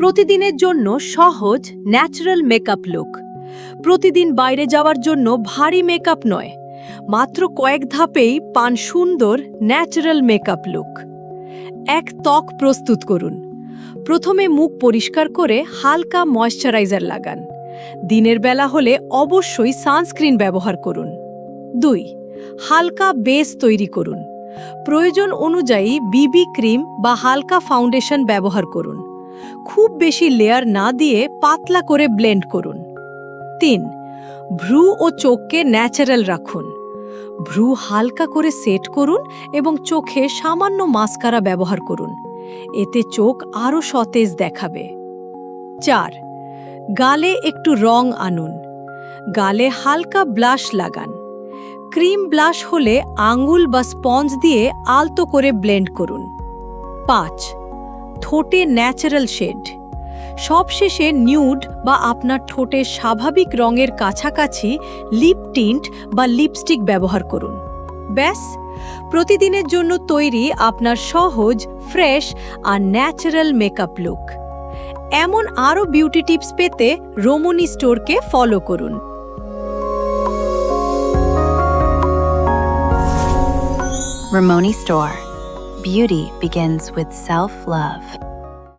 প্রতিদিনের জন্য সহজ ন্যাচারাল মেকআপ লুক। প্রতিদিন বাইরে যাওয়ার জন্য ভারী মেকআপ নয়, মাত্র কয়েক ধাপেই পান সুন্দর ন্যাচারাল মেকআপ লুক। এক ত্বক প্রস্তুত করুন। প্রথমে মুখ পরিষ্কার করে হালকা ময়শ্চারাইজার লাগান। দিনের বেলা হলে অবশ্যই সানস্ক্রিন ব্যবহার করুন। 2. হালকা বেস তৈরি করুন। প্রয়োজন অনুযায়ী বিবি ক্রিম বা হালকা ফাউন্ডেশন ব্যবহার করুন। খুব বেশি লেয়ার না দিয়ে পাতলা করে ব্লেন্ড করুন। 3. ভ্রু ও চোখকে ন্যাচারাল রাখুন। ভ্রু হালকা করে সেট করুন এবং চোখে সামান্য মাস্কারা ব্যবহার করুন। এতে চোখ আরও সতেজ দেখাবে। 4. গালে একটু রং আনুন। গালে হালকা ব্লাশ লাগান। ক্রিম ব্লাশ হলে আঙুল বা স্পঞ্জ দিয়ে আলতো করে ব্লেন্ড করুন। 5. ঠোঁটে ন্যাচারাল শেড। সবশেষে নিউড বা আপনার ঠোঁটের স্বাভাবিক রঙের কাছাকাছি লিপ টিন্ট বা লিপস্টিক ব্যবহার করুন। ব্যাস, প্রতিদিনের জন্য তৈরি আপনার সহজ, ফ্রেশ আর ন্যাচারাল মেকআপ লুক। এমন আরও বিউটি টিপস পেতে রমণী স্টোরকে ফলো করুন। Ramoni Store. Beauty begins with self-love.